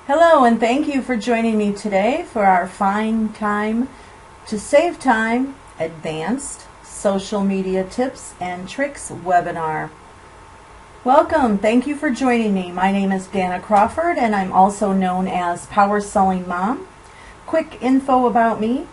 Hello, and thank you for joining me today for our Find Time to Save Time Advanced Social Media Tips and Tricks webinar. Welcome. Thank you for joining me. My name is Danna Crawford, and I'm also known as Power Selling Mom. Quick info about me.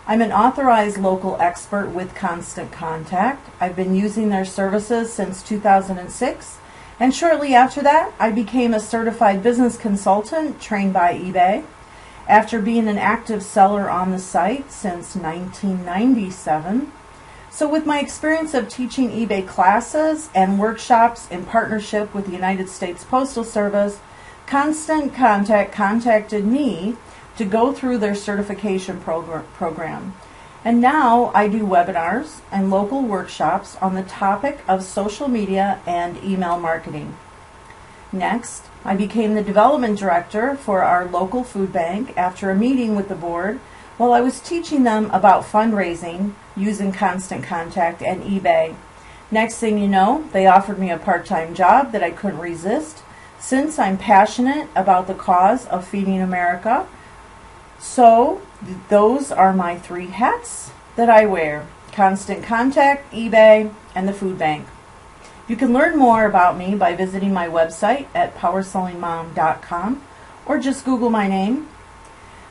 I'm an authorized local expert with Constant Contact. I've been using their services since 2006. And shortly after that, I became a certified business consultant trained by eBay. After being an active seller on the site since 1997. So with my experience of teaching eBay classes and workshops in partnership with the United States Postal Service, Constant Contact contacted me to go through their certification program. And now I do webinars and local workshops on the topic of social media and email marketing. Next, I became the development director for our local food bank after a meeting with the board while I was teaching them about fundraising using Constant Contact and eBay. Next thing you know, they offered me a part-time job that I couldn't resist since I'm passionate about the cause of feeding America. So those are my three hats that I wear: Constant Contact, eBay, and the food bank. You can learn more about me by visiting my website at powersellingmom.com or just Google my name.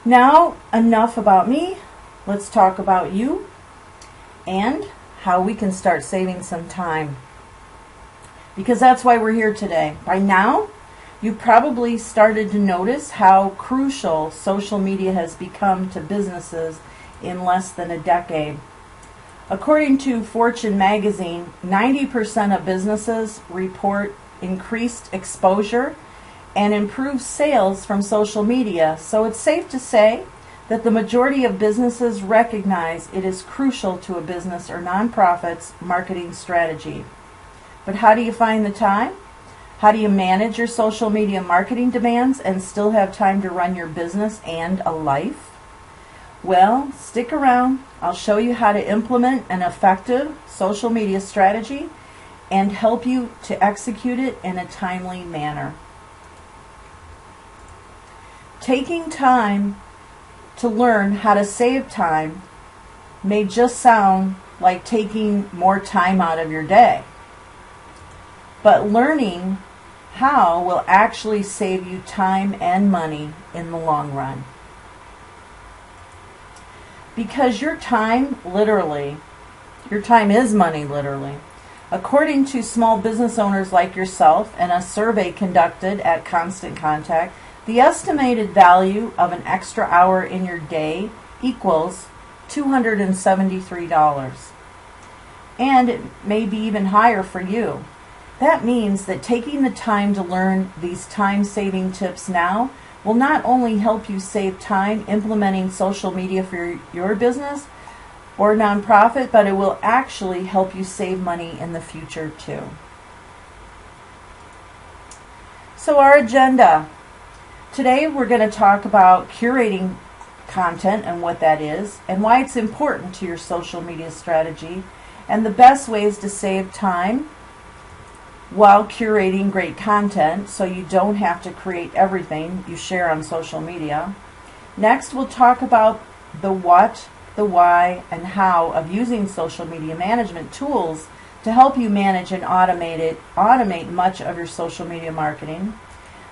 Now, enough about me. Let's talk about you and how we can start saving some time. Because that's why we're here today. By now, you've probably started to notice how crucial social media has become to businesses in less than a decade. According to Fortune magazine, 90% of businesses report increased exposure and improved sales from social media. So it's safe to say that the majority of businesses recognize it is crucial to a business or nonprofit's marketing strategy. But how do you find the time? How do you manage your social media marketing demands and still have time to run your business and a life? Well, stick around. I'll show you how to implement an effective social media strategy and help you to execute it in a timely manner. Taking time to learn how to save time may just sound like taking more time out of your day. But learning how will actually save you time and money in the long run. Because your time is money literally. According to small business owners like yourself and a survey conducted at Constant Contact, the estimated value of an extra hour in your day equals $273. And it may be even higher for you. That means that taking the time to learn these time-saving tips now will not only help you save time implementing social media for your business or nonprofit, but it will actually help you save money in the future too. So our agenda. Today we're going to talk about curating content and what that is, and why it's important to your social media strategy, and the best ways to save time while curating great content so you don't have to create everything you share on social media. Next, we'll talk about the what, the why, and how of using social media management tools to help you manage and automate much of your social media marketing.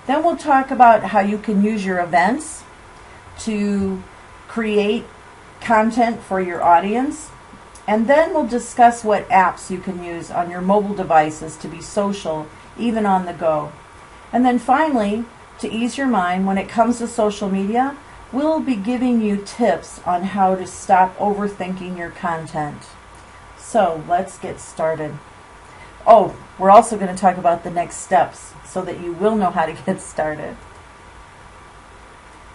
Then we'll talk about how you can use your events to create content for your audience. And then we'll discuss what apps you can use on your mobile devices to be social, even on the go. And then finally, to ease your mind when it comes to social media, we'll be giving you tips on how to stop overthinking your content. So let's get started. Oh, we're also going to talk about the next steps so that you will know how to get started.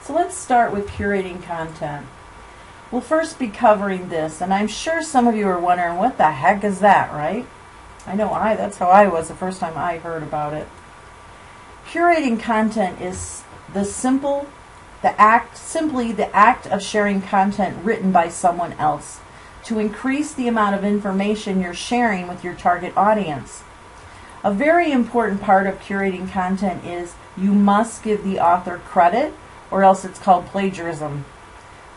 So let's start with curating content. We'll first be covering this, and I'm sure some of you are wondering, what the heck is that, right? I know that's how I was the first time I heard about it. Curating content is simply the act of sharing content written by someone else to increase the amount of information you're sharing with your target audience. A very important part of curating content is you must give the author credit, or else it's called plagiarism.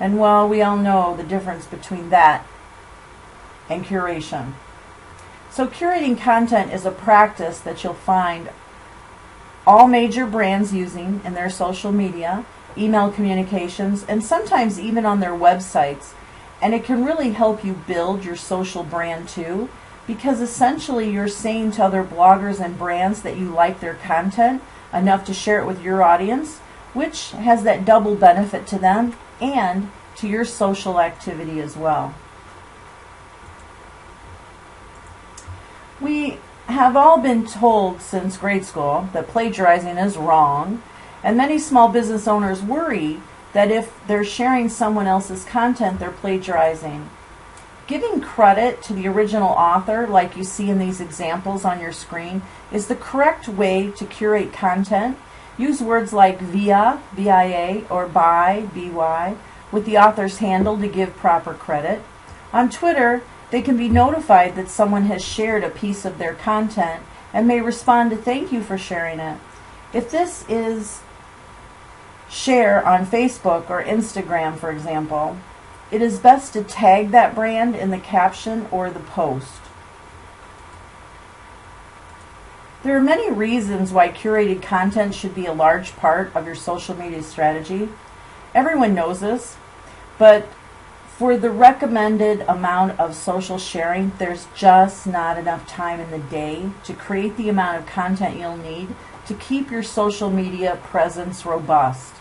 And well, we all know the difference between that and curation. So curating content is a practice that you'll find all major brands using in their social media, email communications, and sometimes even on their websites. And it can really help you build your social brand too, because essentially you're saying to other bloggers and brands that you like their content enough to share it with your audience, which has that double benefit to them and to your social activity as well. We have all been told since grade school that plagiarizing is wrong, and many small business owners worry that if they're sharing someone else's content, they're plagiarizing. Giving credit to the original author, like you see in these examples on your screen, is the correct way to curate content. Use words like via, V-I-A, or by, B-Y, with the author's handle to give proper credit. On Twitter, they can be notified that someone has shared a piece of their content and may respond to thank you for sharing it. If this is share on Facebook or Instagram, for example, it is best to tag that brand in the caption or the post. There are many reasons why curated content should be a large part of your social media strategy. Everyone knows this, but for the recommended amount of social sharing, there's just not enough time in the day to create the amount of content you'll need to keep your social media presence robust.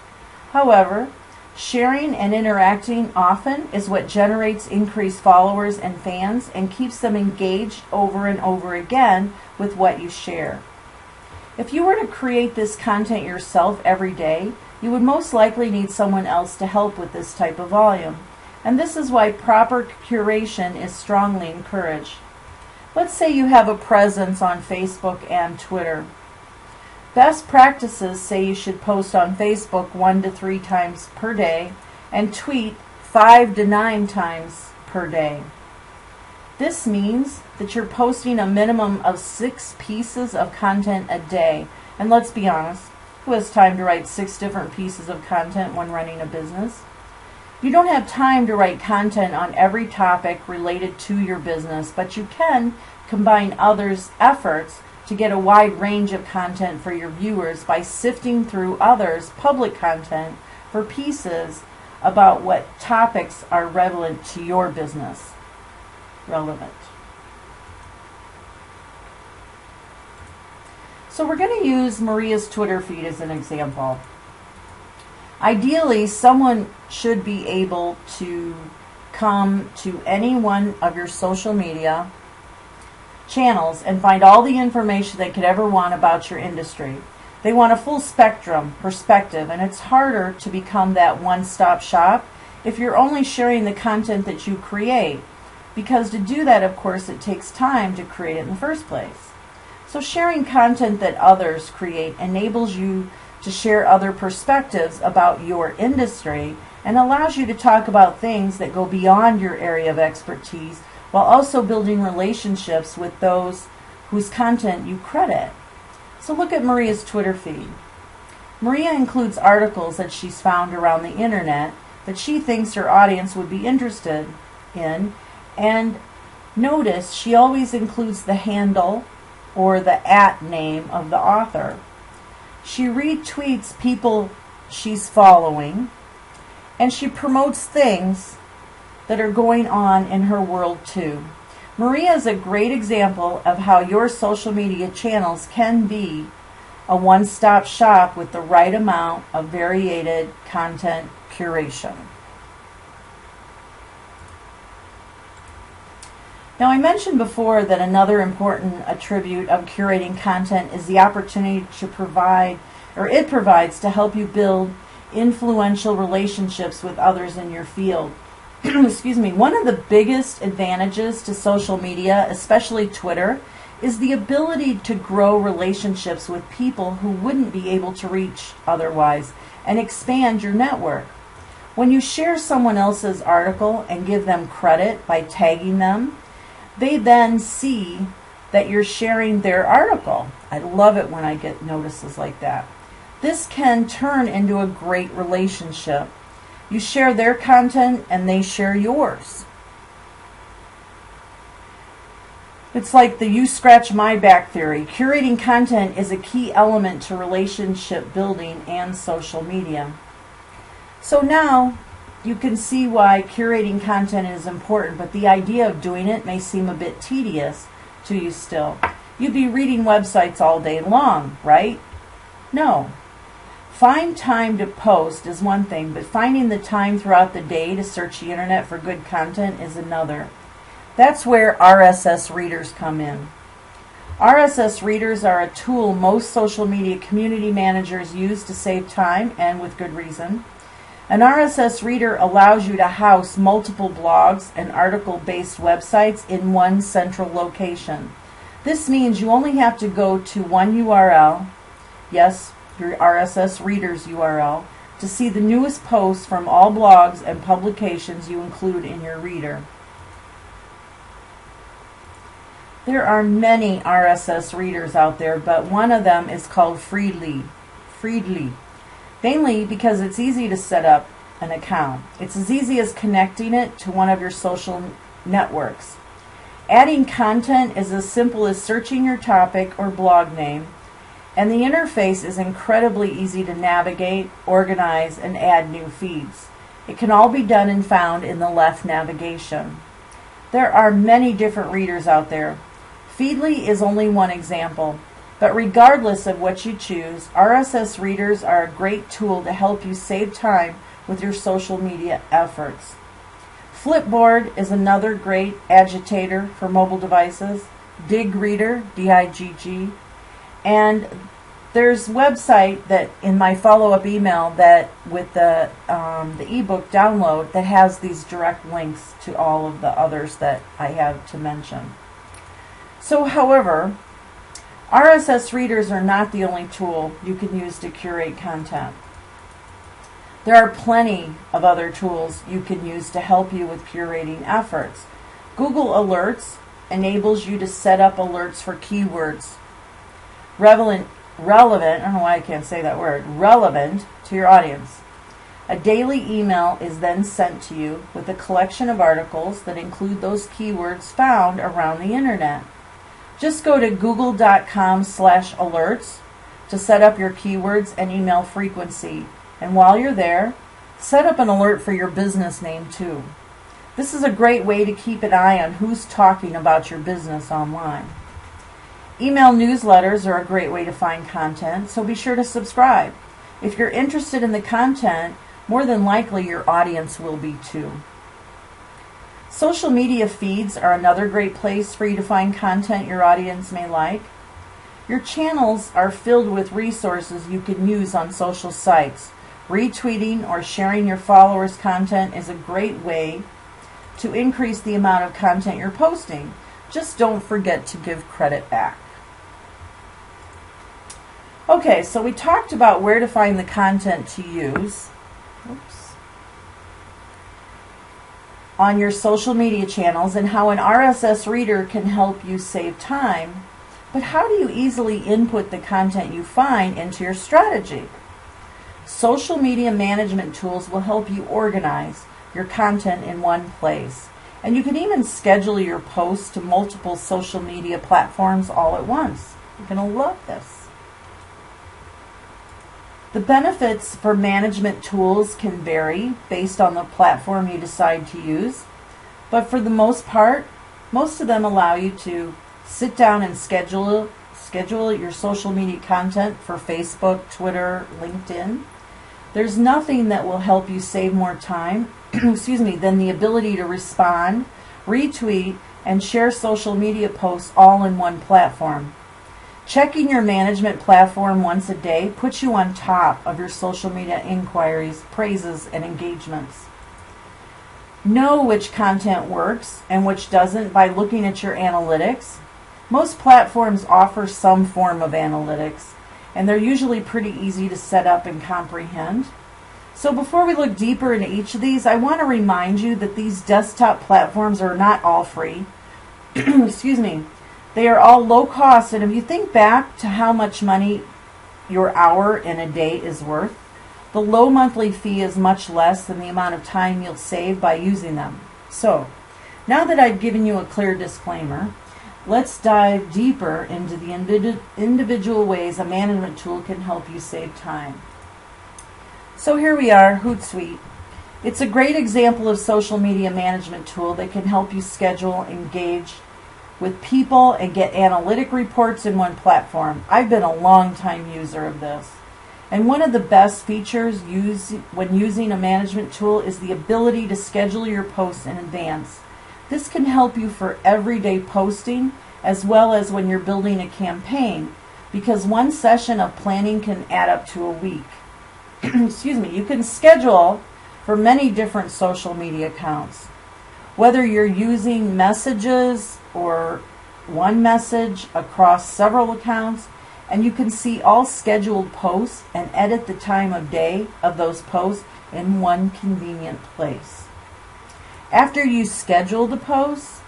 However, sharing and interacting often is what generates increased followers and fans and keeps them engaged over and over again with what you share. If you were to create this content yourself every day, you would most likely need someone else to help with this type of volume. And this is why proper curation is strongly encouraged. Let's say you have a presence on Facebook and Twitter. Best practices say you should post on Facebook 1 to 3 times per day and tweet 5 to 9 times per day. This means that you're posting a minimum of 6 pieces of content a day. And let's be honest, who has time to write 6 different pieces of content when running a business? You don't have time to write content on every topic related to your business, but you can combine others' efforts to get a wide range of content for your viewers by sifting through others' public content for pieces about what topics are relevant to your business. So we're going to use Maria's Twitter feed as an example. Ideally, someone should be able to come to any one of your social media channels and find all the information they could ever want about your industry. They want a full spectrum perspective, and it's harder to become that one-stop shop if you're only sharing the content that you create, because to do that, of course, it takes time to create it in the first place. So sharing content that others create enables you to share other perspectives about your industry and allows you to talk about things that go beyond your area of expertise, while also building relationships with those whose content you credit. So look at Maria's Twitter feed. Maria includes articles that she's found around the internet that she thinks her audience would be interested in, and notice she always includes the handle or the @ name of the author. She retweets people she's following, and she promotes things that are going on in her world too. Maria is a great example of how your social media channels can be a one-stop shop with the right amount of variated content curation. Now, I mentioned before that another important attribute of curating content is the opportunity to provide, or it provides, to help you build influential relationships with others in your field. Excuse me. One of the biggest advantages to social media, especially Twitter, is the ability to grow relationships with people who wouldn't be able to reach otherwise and expand your network. When you share someone else's article and give them credit by tagging them, they then see that you're sharing their article. I love it when I get notices like that. This can turn into a great relationship. You share their content and they share yours. It's like the you scratch my back theory. Curating content is a key element to relationship building and social media. So now you can see why curating content is important, but the idea of doing it may seem a bit tedious to you still. You'd be reading websites all day long, right? No. Find time to post is one thing, but finding the time throughout the day to search the internet for good content is another. That's where RSS readers come in. RSS readers are a tool most social media community managers use to save time, and with good reason. An RSS reader allows you to house multiple blogs and article-based websites in one central location. This means you only have to go to one URL, yes, your RSS reader's URL, to see the newest posts from all blogs and publications you include in your reader. There are many RSS readers out there, but one of them is called Feedly. Mainly because it's easy to set up an account. It's as easy as connecting it to one of your social networks. Adding content is as simple as searching your topic or blog name, and the interface is incredibly easy to navigate, organize, and add new feeds. It can all be done and found in the left navigation. There are many different readers out there. Feedly is only one example, but regardless of what you choose, RSS readers are a great tool to help you save time with your social media efforts. Flipboard is another great agitator for mobile devices. Dig Reader, D-I-G-G, and there's a website that in my follow-up email that with the ebook download that has these direct links to all of the others that I have to mention. So, however, RSS readers are not the only tool you can use to curate content. There are plenty of other tools you can use to help you with curating efforts. Google Alerts enables you to set up alerts for keywords relevant, I don't know why I can't say that word, relevant to your audience. A daily email is then sent to you with a collection of articles that include those keywords found around the internet. Just go to google.com/alerts to set up your keywords and email frequency. And while you're there, set up an alert for your business name too. This is a great way to keep an eye on who's talking about your business online. Email newsletters are a great way to find content, so be sure to subscribe. If you're interested in the content, more than likely your audience will be too. Social media feeds are another great place for you to find content your audience may like. Your channels are filled with resources you can use on social sites. Retweeting or sharing your followers' content is a great way to increase the amount of content you're posting. Just don't forget to give credit back. Okay, so we talked about where to find the content to use. On your social media channels and how an RSS reader can help you save time. But how do you easily input the content you find into your strategy? Social media management tools will help you organize your content in one place. And you can even schedule your posts to multiple social media platforms all at once. You're going to love this. The benefits for management tools can vary based on the platform you decide to use, but for the most part, most of them allow you to sit down and schedule your social media content for Facebook, Twitter, LinkedIn. There's nothing that will help you save more time than the ability to respond, retweet, and share social media posts all in one platform. Checking your management platform once a day puts you on top of your social media inquiries, praises, and engagements. Know which content works and which doesn't by looking at your analytics. Most platforms offer some form of analytics, and they're usually pretty easy to set up and comprehend. So before we look deeper into each of these, I want to remind you that these desktop platforms are not all free. Excuse me. They are all low cost, and if you think back to how much money your hour in a day is worth, the low monthly fee is much less than the amount of time you'll save by using them. So, now that I've given you a clear disclaimer, let's dive deeper into the individual ways a management tool can help you save time. So here we are, Hootsuite. It's a great example of social media management tool that can help you schedule, engage with people, and get analytic reports in one platform. I've been a long time user of this. And one of the best features when using a management tool is the ability to schedule your posts in advance. This can help you for everyday posting as well as when you're building a campaign, because one session of planning can add up to a week. Excuse me. You can schedule for many different social media accounts. Whether you're using messages or one message across several accounts, and you can see all scheduled posts and edit the time of day of those posts in one convenient place. After you schedule the posts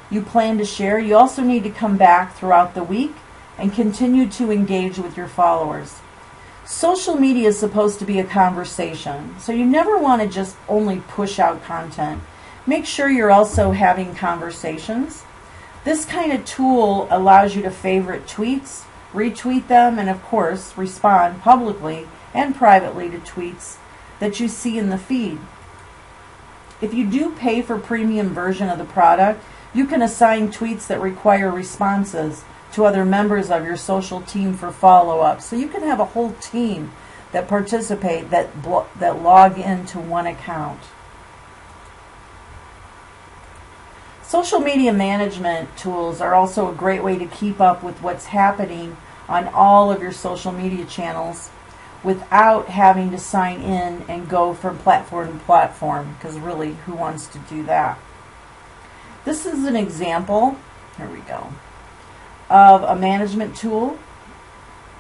you plan to share, you also need to come back throughout the week and continue to engage with your followers. Social media is supposed to be a conversation, so you never want to just only push out content. Make sure you're also having conversations. This kind of tool allows you to favorite tweets, retweet them, and of course respond publicly and privately to tweets that you see in the feed. If you do pay for premium version of the product, you can assign tweets that require responses to other members of your social team for follow-up. So you can have a whole team that participate, that log into one account. Social media management tools are also a great way to keep up with what's happening on all of your social media channels without having to sign in and go from platform to platform, because really, who wants to do that? This is an example, here we go, of a management tool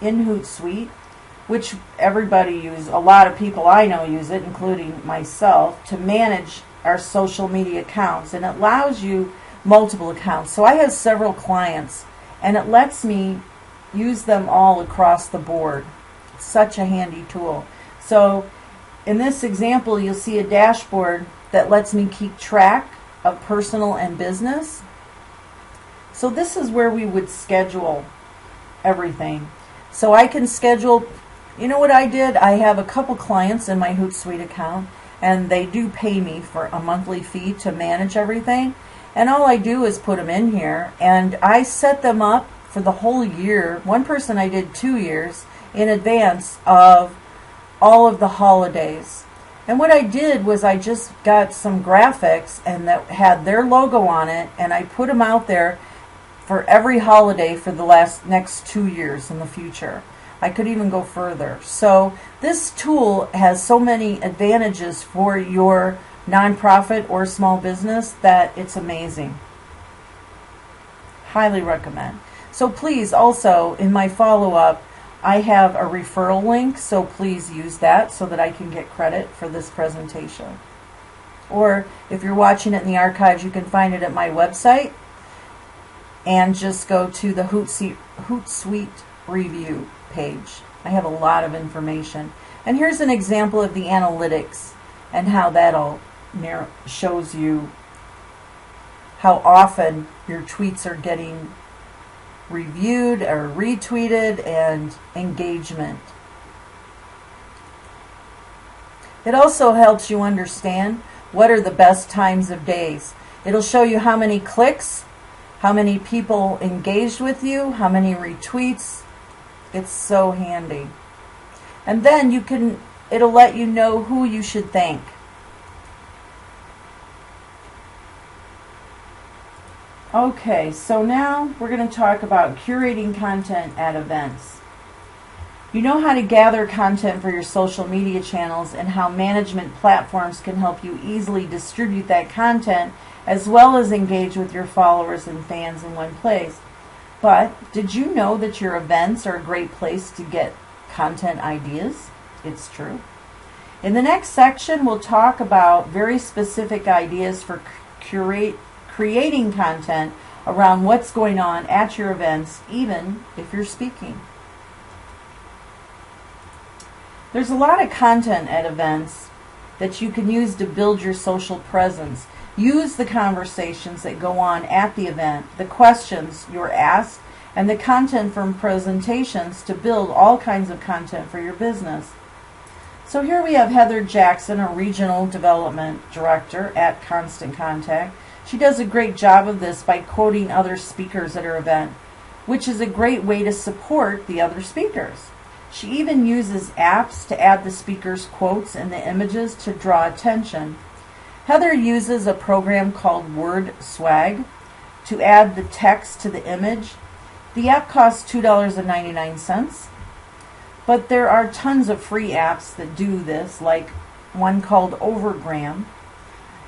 in Hootsuite, which everybody uses. A lot of people I know use it, including myself, to manage our social media accounts, and it allows you multiple accounts. So I have several clients, and it lets me use them all across the board. It's such a handy tool. So in this example, you'll see a dashboard that lets me keep track of personal and business. So this is where we would schedule everything. So I can schedule, you know what I did? I have a couple clients in my Hootsuite account, and they do pay me for a monthly fee to manage everything. And all I do is put them in here, and I set them up for the whole year. One person I did 2 years in advance of all of the holidays. And what I did was I just got some graphics and that had their logo on it, and I put them out there for every holiday for the next 2 years in the future. I could even go further. So this tool has so many advantages for your nonprofit or small business that it's amazing. Highly recommend. So please, also in my follow-up, I have a referral link, so please use that so that I can get credit for this presentation. Or if you're watching it in the archives, you can find it at my website, and just go to the Hootsuite review page. I have a lot of information. And here's an example of the analytics and how that all shows you how often your tweets are getting reviewed or retweeted and engagement. It also helps you understand what are the best times of days. It'll show you how many clicks, how many people engaged with you, how many retweets. It's so handy. And then it'll let you know who you should thank. Okay, so now we're going to talk about curating content at events. You know how to gather content for your social media channels and how management platforms can help you easily distribute that content as well as engage with your followers and fans in one place. But did you know that your events are a great place to get content ideas? It's true. In the next section, we'll talk about very specific ideas for creating content around what's going on at your events, even if you're speaking. There's a lot of content at events that you can use to build your social presence. Use the conversations that go on at the event, the questions you're asked, and the content from presentations to build all kinds of content for your business. So here we have Heather Jackson, a Regional Development Director at Constant Contact. She does a great job of this by quoting other speakers at her event, which is a great way to support the other speakers. She even uses apps to add the speaker's quotes and the images to draw attention. Heather uses a program called Word Swag to add the text to the image. The app costs $2.99, but there are tons of free apps that do this, like one called Overgram.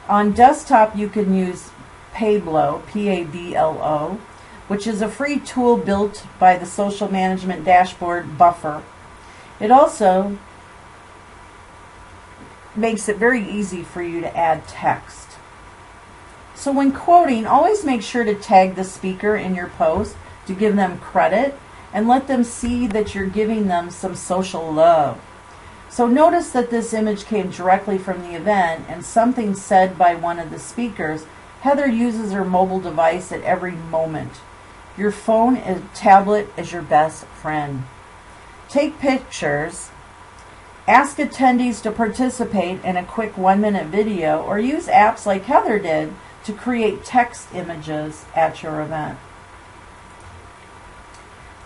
On desktop, you can use Pablo, P-A-B-L-O, which is a free tool built by the social management dashboard Buffer. It also makes it very easy for you to add text. So when quoting, always make sure to tag the speaker in your post to give them credit and let them see that you're giving them some social love. So notice that this image came directly from the event and something said by one of the speakers. Heather uses her mobile device at every moment. Your phone and tablet is your best friend. Take pictures. Ask attendees to participate in a quick 1-minute video, or use apps like Heather did to create text images at your event.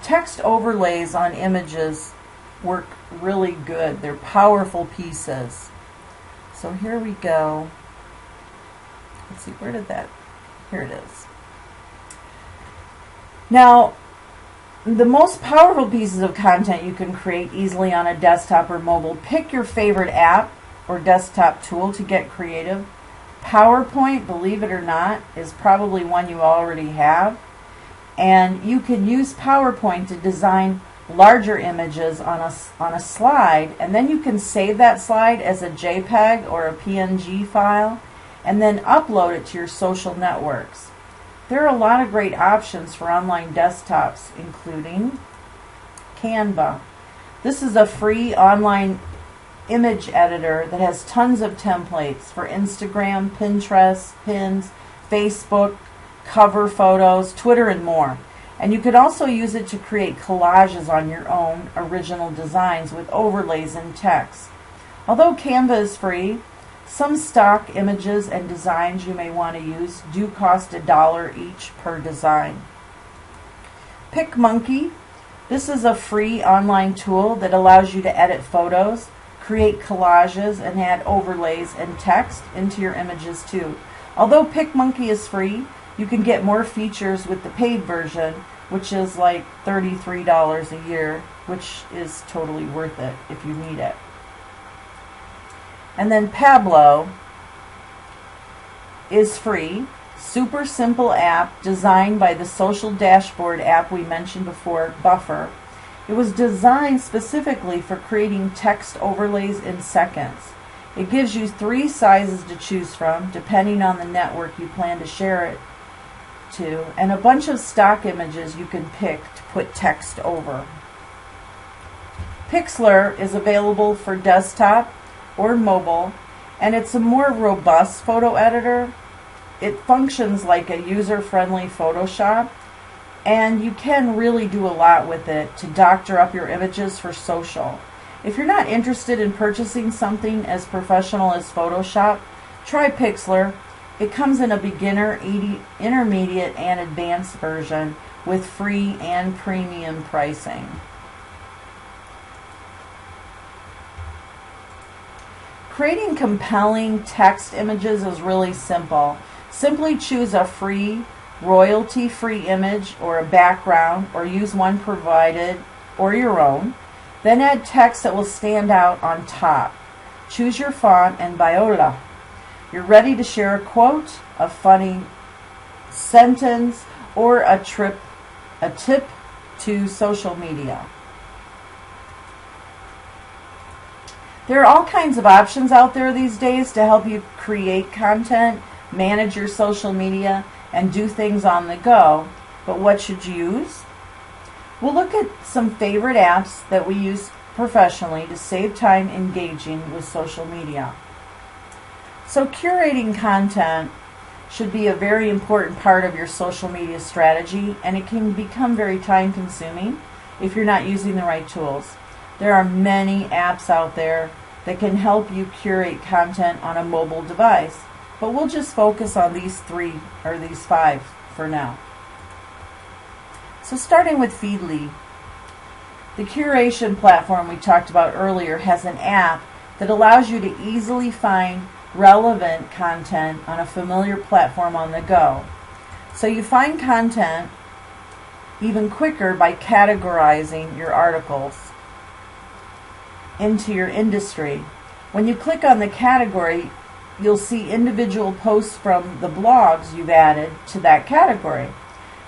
Text overlays on images work really good. They're powerful pieces. So here we go. Let's see, where did that? Here it is. Now, the most powerful pieces of content you can create easily on a desktop or mobile. Pick your favorite app or desktop tool to get creative. PowerPoint, believe it or not, is probably one you already have. And you can use PowerPoint to design larger images on a slide, and then you can save that slide as a JPEG or a PNG file and then upload it to your social networks. There are a lot of great options for online desktops, including Canva. This is a free online image editor that has tons of templates for Instagram, Pinterest, Pins, Facebook, cover photos, Twitter, and more. And you could also use it to create collages on your own original designs with overlays and text. Although Canva is free, some stock images and designs you may want to use do cost $1 each per design. PicMonkey. This is a free online tool that allows you to edit photos, create collages, and add overlays and text into your images too. Although PicMonkey is free, you can get more features with the paid version, which is like $33 a year, which is totally worth it if you need it. And then Pablo is free, super simple app designed by the social dashboard app we mentioned before, Buffer. It was designed specifically for creating text overlays in seconds. It gives you 3 sizes to choose from, depending on the network you plan to share it to, and a bunch of stock images you can pick to put text over. Pixlr is available for desktop or mobile, and it's a more robust photo editor. It functions like a user-friendly Photoshop, and you can really do a lot with it to doctor up your images for social. If you're not interested in purchasing something as professional as Photoshop, try Pixlr. It comes in a beginner, intermediate, and advanced version with free and premium pricing. Creating compelling text images is really simple. Simply choose a free, royalty-free image or a background, or use one provided or your own. Then add text that will stand out on top. Choose your font and Biola. You're ready to share a quote, a funny sentence, or a tip to social media. There are all kinds of options out there these days to help you create content, manage your social media, and do things on the go, but what should you use? We'll look at some favorite apps that we use professionally to save time engaging with social media. So curating content should be a very important part of your social media strategy, and it can become very time consuming if you're not using the right tools. There are many apps out there that can help you curate content on a mobile device, but we'll just focus on these 3 or these 5 for now. So starting with Feedly, the curation platform we talked about earlier has an app that allows you to easily find relevant content on a familiar platform on the go. So you find content even quicker by categorizing your articles into your industry. When you click on the category, you'll see individual posts from the blogs you've added to that category.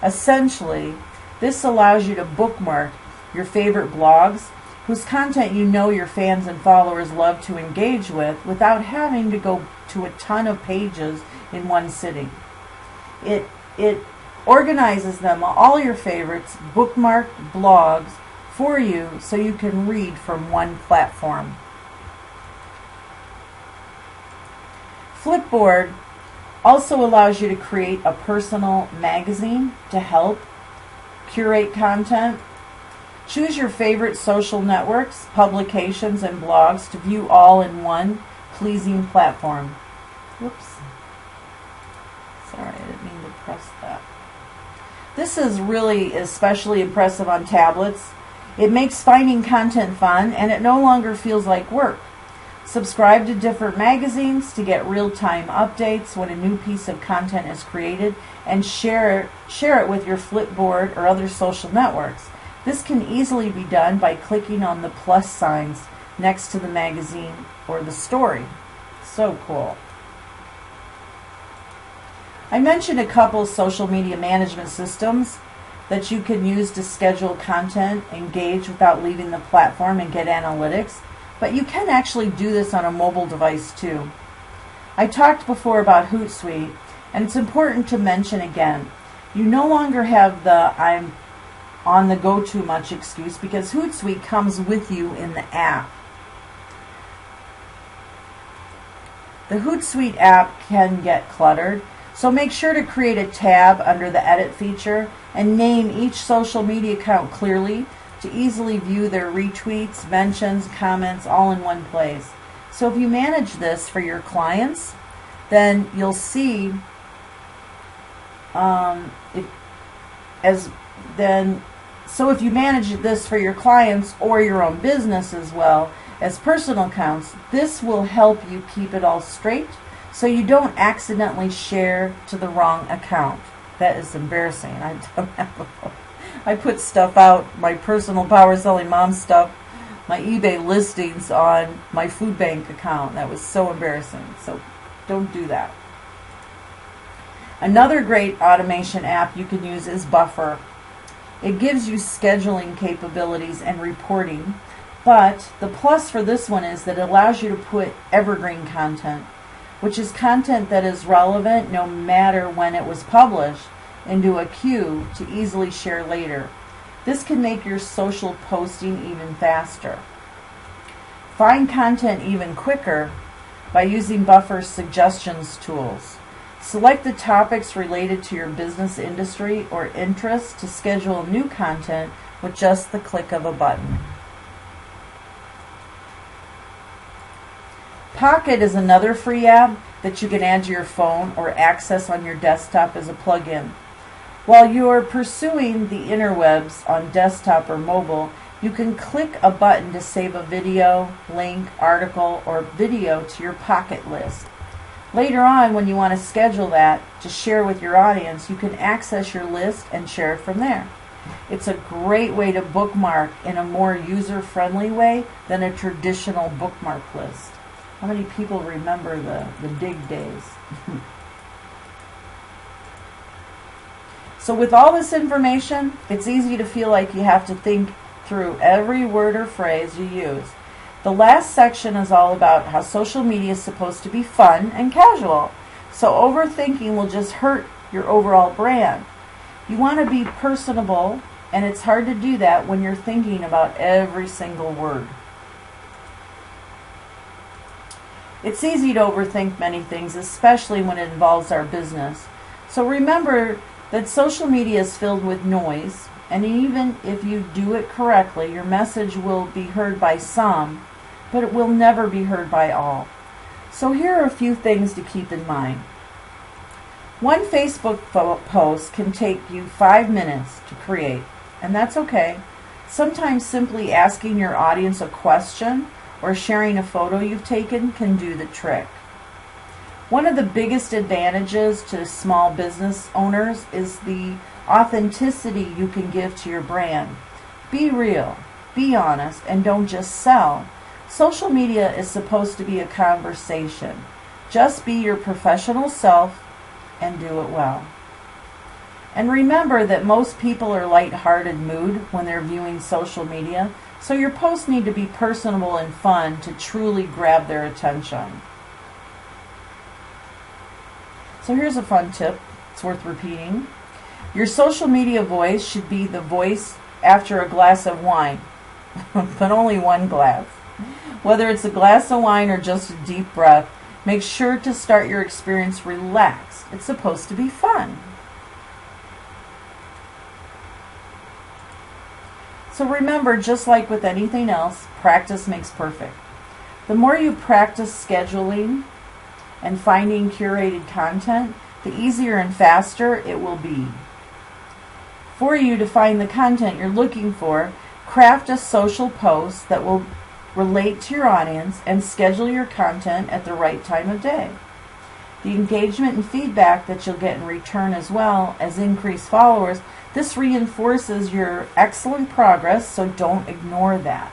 Essentially, this allows you to bookmark your favorite blogs whose content you know your fans and followers love to engage with without having to go to a ton of pages in one sitting. It organizes them, all your favorites, bookmarked blogs, for you so you can read from one platform. Flipboard also allows you to create a personal magazine to help curate content. Choose your favorite social networks, publications, and blogs to view all in one pleasing platform. Whoops. Sorry, I didn't mean to press that. This is really especially impressive on tablets. It makes finding content fun, and it no longer feels like work. Subscribe to different magazines to get real-time updates when a new piece of content is created, and share it with your Flipboard or other social networks. This can easily be done by clicking on the plus signs next to the magazine or the story. So cool. I mentioned a couple social media management systems that you can use to schedule content, engage without leaving the platform, and get analytics. But you can actually do this on a mobile device too. I talked before about Hootsuite, and it's important to mention again, you no longer have the I'm on the go too much excuse, because Hootsuite comes with you in the app. The Hootsuite app can get cluttered, so make sure to create a tab under the edit feature and name each social media account clearly to easily view their retweets, mentions, comments all in one place. So if you manage this for your clients, then you'll see So if you manage this for your clients or your own business as well as personal accounts, this will help you keep it all straight so you don't accidentally share to the wrong account. That is embarrassing. I've done that before. I put stuff out, my personal Power Selling Mom stuff, my eBay listings on my food bank account. That was so embarrassing. So don't do that. Another great automation app you can use is Buffer. It gives you scheduling capabilities and reporting, but the plus for this one is that it allows you to put evergreen content, which is content that is relevant no matter when it was published, into a queue to easily share later. This can make your social posting even faster. Find content even quicker by using Buffer's suggestions tools. Select the topics related to your business industry or interest to schedule new content with just the click of a button. Pocket is another free app that you can add to your phone or access on your desktop as a plugin. While you are pursuing the interwebs on desktop or mobile, you can click a button to save a video, link, article, or video to your Pocket list. Later on, when you want to schedule that to share with your audience, you can access your list and share it from there. It's a great way to bookmark in a more user-friendly way than a traditional bookmark list. How many people remember the dig days? So with all this information, it's easy to feel like you have to think through every word or phrase you use. The last section is all about how social media is supposed to be fun and casual. So overthinking will just hurt your overall brand. You want to be personable, and it's hard to do that when you're thinking about every single word. It's easy to overthink many things, especially when it involves our business. So remember that social media is filled with noise, and even if you do it correctly, your message will be heard by some, but it will never be heard by all. So here are a few things to keep in mind. One Facebook post can take you 5 minutes to create, and that's okay. Sometimes simply asking your audience a question or sharing a photo you've taken can do the trick. One of the biggest advantages to small business owners is the authenticity you can give to your brand. Be real, be honest, and don't just sell. Social media is supposed to be a conversation. Just be your professional self and do it well. And remember that most people are light-hearted mood when they're viewing social media, so your posts need to be personable and fun to truly grab their attention. So here's a fun tip. It's worth repeating. Your social media voice should be the voice after a glass of wine, but only one glass. Whether it's a glass of wine or just a deep breath, make sure to start your experience relaxed. It's supposed to be fun. So remember, just like with anything else, practice makes perfect. The more you practice scheduling and finding curated content, the easier and faster it will be. For you to find the content you're looking for, craft a social post that will relate to your audience and schedule your content at the right time of day. The engagement and feedback that you'll get in return, as well as increased followers, this reinforces your excellent progress, so don't ignore that.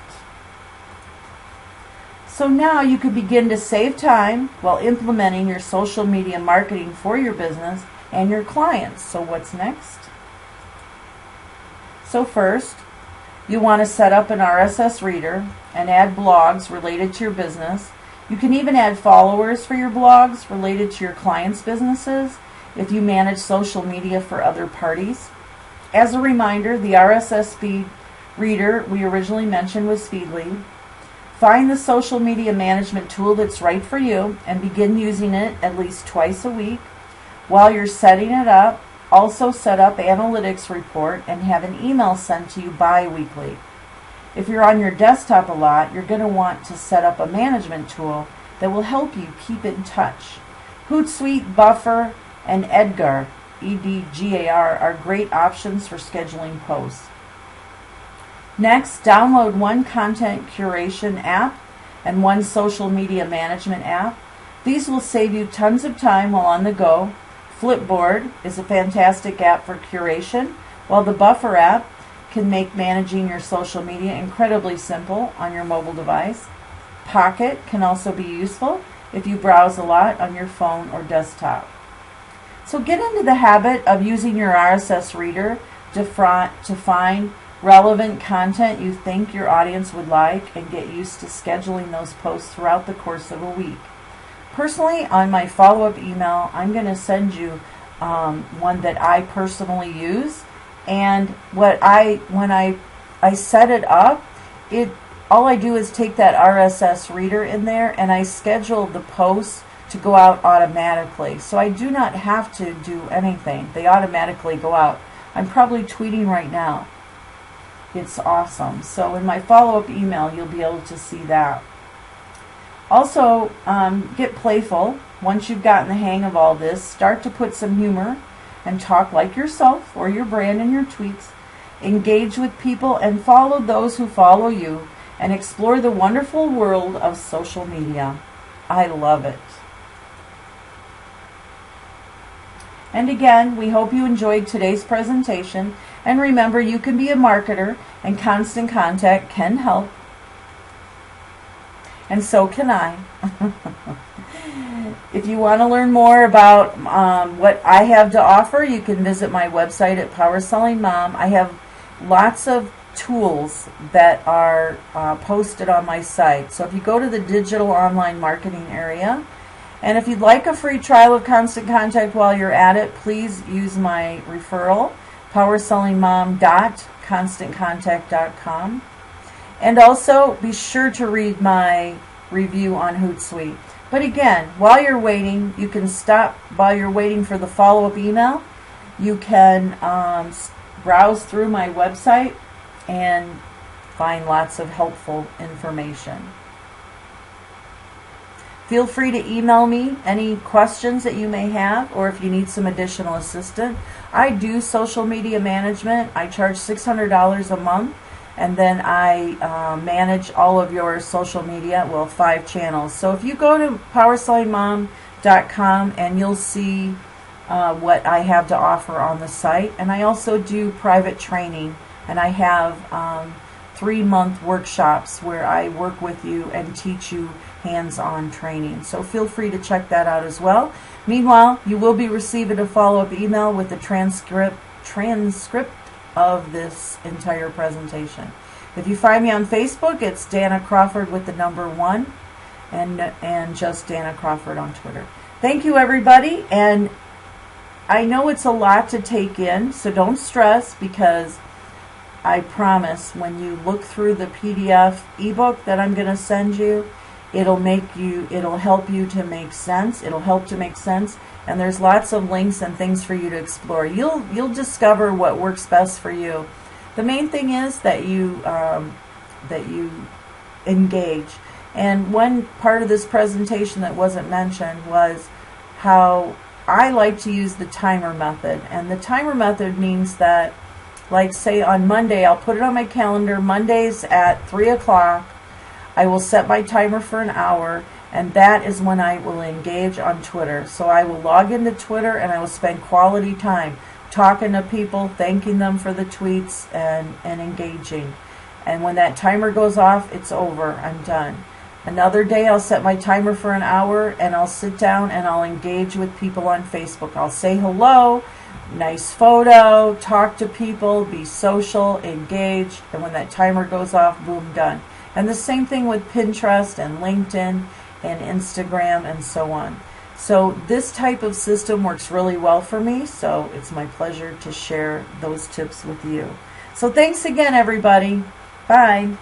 So now you can begin to save time while implementing your social media marketing for your business and your clients. So what's next? So first, you want to set up an RSS reader and add blogs related to your business. You can even add followers for your blogs related to your clients' businesses if you manage social media for other parties. As a reminder, the RSS feed reader we originally mentioned was Feedly. Find the social media management tool that's right for you and begin using it at least twice a week. While you're setting it up, also set up analytics report and have an email sent to you bi-weekly. If you're on your desktop a lot, you're going to want to set up a management tool that will help you keep in touch. Hootsuite, Buffer, and Edgar, EDGAR, are great options for scheduling posts. Next, download one content curation app and one social media management app. These will save you tons of time while on the go. Flipboard is a fantastic app for curation, while the Buffer app can make managing your social media incredibly simple on your mobile device. Pocket can also be useful if you browse a lot on your phone or desktop. So get into the habit of using your RSS reader to find relevant content you think your audience would like and get used to scheduling those posts throughout the course of a week. Personally, on my follow-up email, I'm going to send you one that I personally use. And when I set it up, all I do is take that RSS reader in there and I schedule the posts to go out automatically. So I do not have to do anything. They automatically go out. I'm probably tweeting right now. It's awesome. So in my follow-up email, you'll be able to see that. Also, get playful. Once you've gotten the hang of all this, start to put some humor and talk like yourself or your brand in your tweets. Engage with people and follow those who follow you and explore the wonderful world of social media. I love it. And again, we hope you enjoyed today's presentation. And remember, you can be a marketer, and Constant Contact can help. And so can I. If you want to learn more about what I have to offer, you can visit my website at Power Selling Mom. I have lots of tools that are posted on my site. So if you go to the digital online marketing area And if you'd like a free trial of Constant Contact while you're at it, please use my referral, powersellingmom.constantcontact.com. And also be sure to read my review on Hootsuite. But again, while you're waiting, you can stop while you're waiting for the follow-up email. You can browse through my website and find lots of helpful information. Feel free to email me any questions that you may have, or if you need some additional assistance. I do social media management. I charge $600 a month, and then I manage all of your social media, 5 channels. So if you go to powersellingmom.com, and you'll see what I have to offer on the site. And I also do private training, and I have 3-month workshops where I work with you and teach you hands-on training. So feel free to check that out as well. Meanwhile, you will be receiving a follow-up email with the transcript of this entire presentation. If you find me on Facebook, it's Danna Crawford with the number 1, and just Danna Crawford on Twitter. Thank you, everybody, and I know it's a lot to take in, so don't stress, because I promise when you look through the PDF ebook that I'm going to send you, it'll help you to make sense. It'll help to make sense, and there's lots of links and things for you to explore. You'll discover what works best for you. The main thing is that you engage. And one part of this presentation that wasn't mentioned was how I like to use the timer method. And the timer method means that, like, say on Monday, I'll put it on my calendar, Mondays at 3 o'clock. I will set my timer for an hour, and that is when I will engage on Twitter. So I will log into Twitter, and I will spend quality time talking to people, thanking them for the tweets, and engaging. And when that timer goes off, it's over. I'm done. Another day, I'll set my timer for an hour, and I'll sit down and I'll engage with people on Facebook. I'll say hello, nice photo, talk to people, be social, engage, and when that timer goes off, boom, done. And the same thing with Pinterest and LinkedIn and Instagram and so on. So this type of system works really well for me, so it's my pleasure to share those tips with you. So thanks again, everybody. Bye.